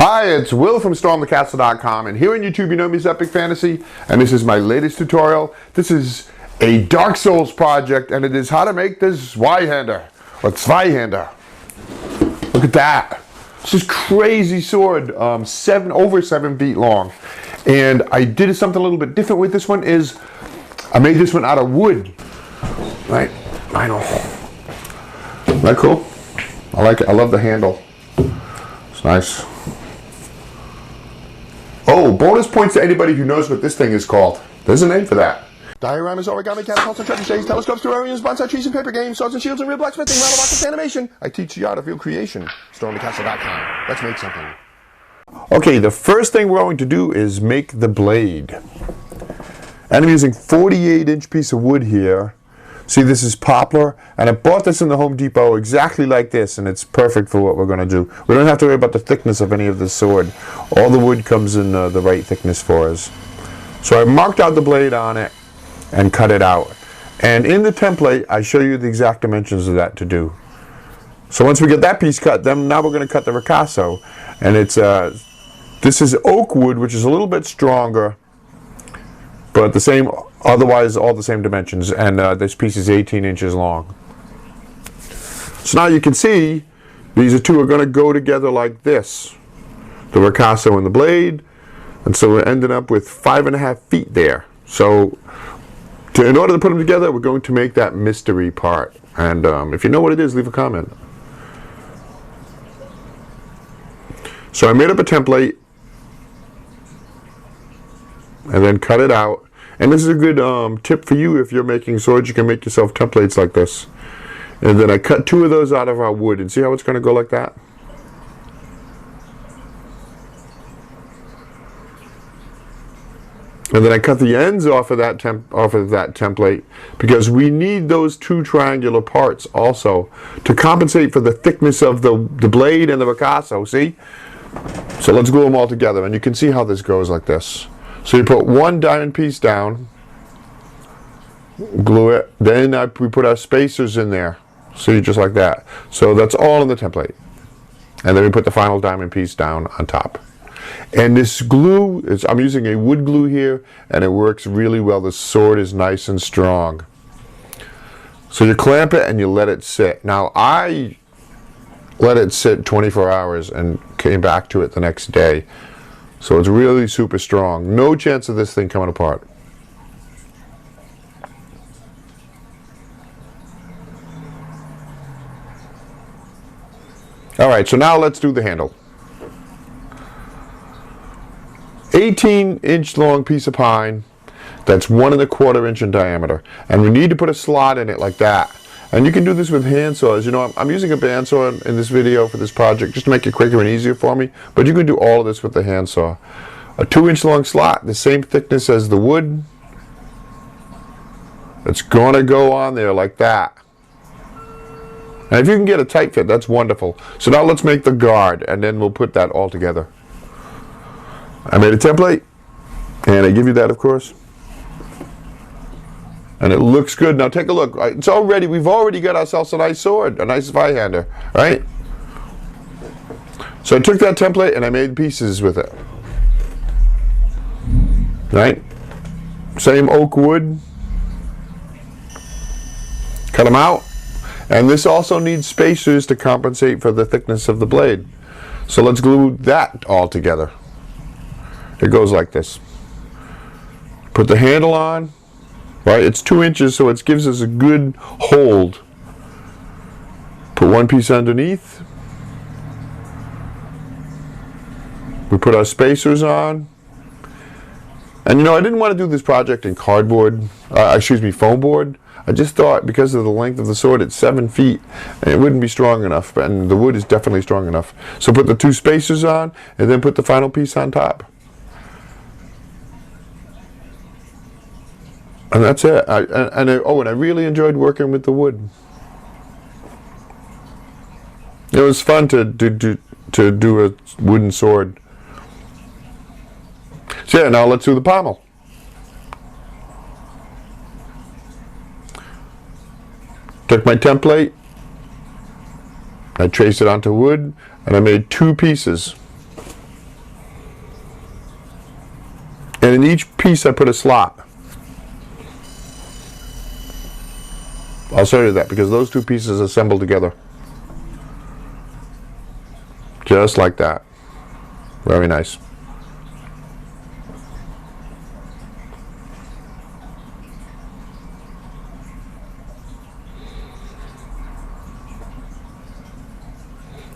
Hi, it's Will from StormTheCastle.com, and here on YouTube you know me as Epic Fantasy, and this is my latest tutorial. This is a Dark Souls project, and it is how to make this Zweihander, or Zweihander. Look at that. This is crazy sword, over 7 feet long. And I did something a little bit different with this one is, I made this one out of wood. Right? I know. Isn't that cool? I like it. I love the handle. It's nice. Oh, bonus points to anybody who knows what this thing is called. There's a name for that. Dioramas, origami, catapults, and treasure shades, telescopes, terrariums, bonsai trees, and paper games, swords and shields, and real blacksmithing, rattle boxes, animation. I teach the art of real creation. StormTheCastle.com. Let's make something. Okay, the first thing we're going to do is make the blade. And I'm using 48-inch piece of wood here. See, this is poplar, and I bought this in the Home Depot exactly like this, and it's perfect for what we're going to do. We don't have to worry about the thickness of any of this sword. All the wood comes in the right thickness for us. So I marked out the blade on it and cut it out. And in the template, I show you the exact dimensions of that to do. So once we get that piece cut, then now we're going to cut the ricasso. And it's this is oak wood, which is a little bit stronger, but the same, otherwise all the same dimensions, and this piece is 18 inches long. So now you can see these two are going to go together like this, the ricasso and the blade, and so we're ending up with 5.5 feet there. So in order to put them together, we're going to make that mystery part, and if you know what it is, leave a comment. So I made up a template and then cut it out. And this is a good tip for you if you're making swords. You can make yourself templates like this. And then I cut 2 of those out of our wood. And see how it's going to go like that? And then I cut the ends off of that template because we need those 2 triangular parts also to compensate for the thickness of the blade and the ricasso. See? So let's glue them all together. And you can see how this goes like this. So you put 1 diamond piece down, glue it, then we put our spacers in there. See, just like that. So that's all in the template. And then we put the final diamond piece down on top. And this glue, I'm using a wood glue here, and it works really well. The sword is nice and strong. So you clamp it and you let it sit. Now I let it sit 24 hours and came back to it the next day. So it's really super strong. No chance of this thing coming apart. Alright, so now let's do the handle. 18-inch long piece of pine that's 1 1/4 inch in diameter. And we need to put a slot in it like that. And you can do this with hand saws. You know, I'm using a bandsaw in this video for this project just to make it quicker and easier for me. But you can do all of this with the handsaw. A 2-inch long slot, the same thickness as the wood. It's going to go on there like that. And if you can get a tight fit, that's wonderful. So now let's make the guard, and then we'll put that all together. I made a template, and I give you that, of course. And it looks good. Now take a look. It's already, we've already got ourselves a nice sword, a nice Zweihander, right? So I took that template and I made pieces with it. Right? Same oak wood. Cut them out. And this also needs spacers to compensate for the thickness of the blade. So let's glue that all together. It goes like this. Put the handle on. Right, it's 2 inches, so it gives us a good hold. Put 1 piece underneath. We put our spacers on. And you know, I didn't want to do this project in cardboard, foam board. I just thought because of the length of the sword, it's 7 feet, and it wouldn't be strong enough, and the wood is definitely strong enough. So put the 2 spacers on, and then put the final piece on top. And that's it. And I really enjoyed working with the wood. It was fun to do a wooden sword. So yeah, now let's do the pommel. Took my template, I traced it onto wood, and I made 2 pieces. And in each piece I put a slot. I'll show you that because those two pieces assemble together. Just like that. Very nice.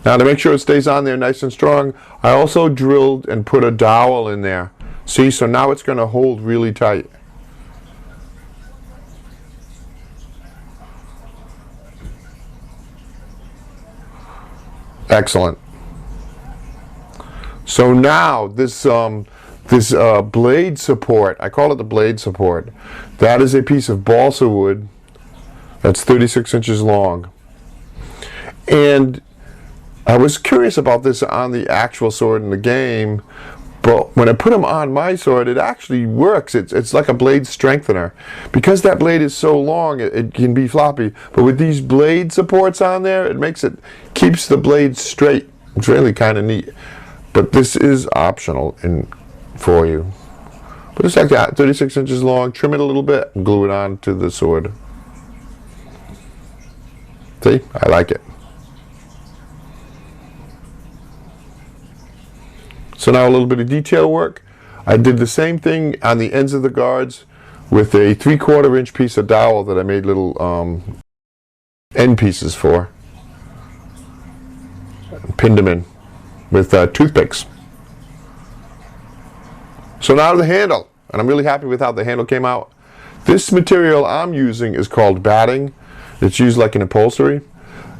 Now to make sure it stays on there nice and strong, I also drilled and put a dowel in there. See, so now it's going to hold really tight. Excellent. So now this blade support, I call it the blade support, that is a piece of balsa wood that's 36 inches long. And I was curious about this on the actual sword in the game, but when I put them on my sword, it actually works. It's like a blade strengthener. Because that blade is so long, it can be floppy. But with these blade supports on there, keeps the blade straight. It's really kind of neat. But this is optional for you. But it's like that, 36 inches long, trim it a little bit, and glue it on to the sword. See, I like it. So now a little bit of detail work. I did the same thing on the ends of the guards with a 3/4 inch piece of dowel that I made little end pieces for. Pinned them in with toothpicks. So now the handle, and I'm really happy with how the handle came out. This material I'm using is called batting. It's used like an upholstery,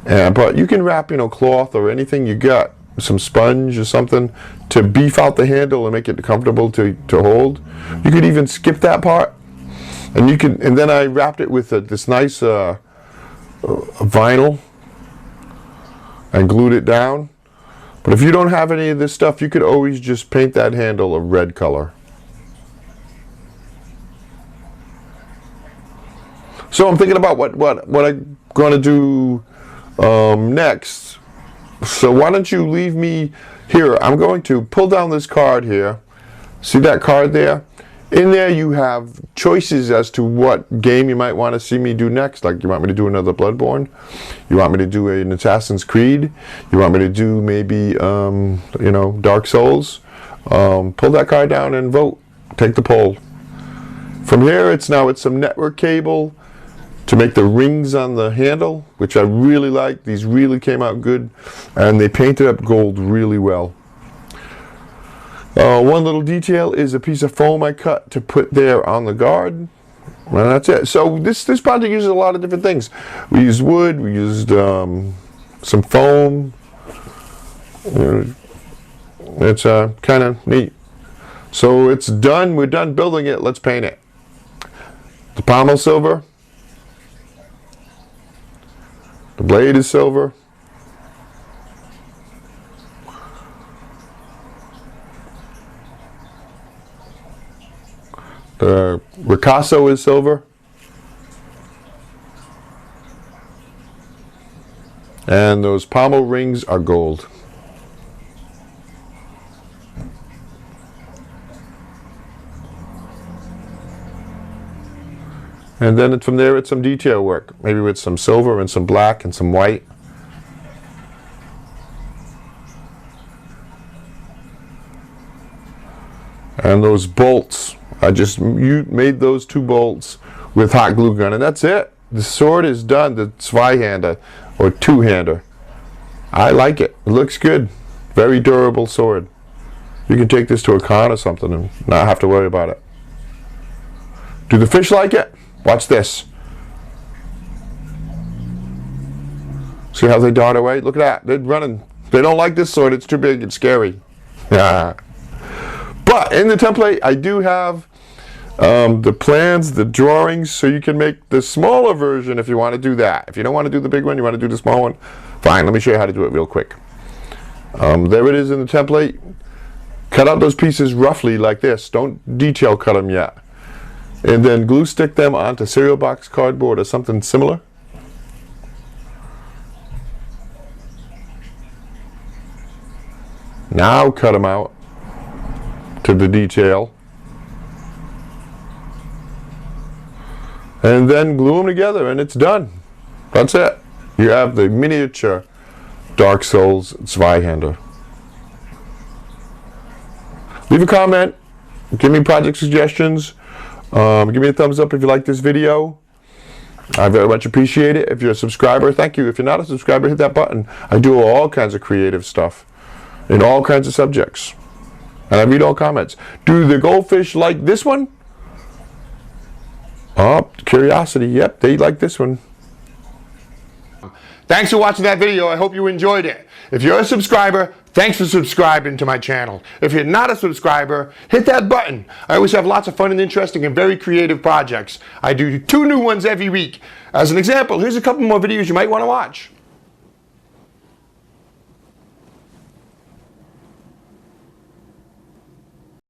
but you can wrap, cloth or anything you got, some sponge or something, to beef out the handle and make it comfortable to hold. You could even skip that part, and then I wrapped it with this nice vinyl and glued it down. But if you don't have any of this stuff, you could always just paint that handle a red color. So I'm thinking about what I'm going to do next. So why don't you leave me here? I'm going to pull down this card here. See that card there? In there you have choices as to what game you might want to see me do next. Like, you want me to do another Bloodborne? You want me to do an Assassin's Creed? You want me to do maybe, Dark Souls? Pull that card down and vote. Take the poll. From here, it's some network cable to make the rings on the handle, which I really like. These really came out good, and they painted up gold really well. One little detail is a piece of foam I cut to put there on the guard, and that's it. So this project uses a lot of different things. We used wood, we used some foam. It's kind of neat. So it's done. We're done building it. Let's paint it. The pommel silver. The blade is silver. The ricasso is silver. And those pommel rings are gold. And then from there, it's some detail work, maybe with some silver and some black and some white. And those bolts, you made those 2 bolts with hot glue gun, and that's it. The sword is done, the Zweihander, or two-hander. I like it. It looks good. Very durable sword. You can take this to a con or something and not have to worry about it. Do the fish like it? Watch this. See how they dart away? Look at that. They're running. They don't like this sword. It's too big. It's scary. But in the template, I do have the plans, the drawings, so you can make the smaller version if you want to do that. If you don't want to do the big one, you want to do the small one, fine. Let me show you how to do it real quick. There it is in the template. Cut out those pieces roughly like this. Don't detail cut them yet. And then glue stick them onto cereal box cardboard or something similar. Now cut them out to the detail. and then glue them together, and it's done. That's it. You have the miniature Dark Souls Zweihander. Leave a comment. Give me project suggestions. Give me a thumbs up if you like this video. I very much appreciate it. If you're a subscriber, thank you. If you're not a subscriber, hit that button. I do all kinds of creative stuff in all kinds of subjects. And I read all comments. Do the goldfish like this one? Oh, curiosity. Yep, they like this one. Thanks for watching that video. I hope you enjoyed it. If you're a subscriber, thanks for subscribing to my channel. If you're not a subscriber, hit that button. I always have lots of fun and interesting and very creative projects. I do 2 new ones every week. As an example, here's a couple more videos you might want to watch.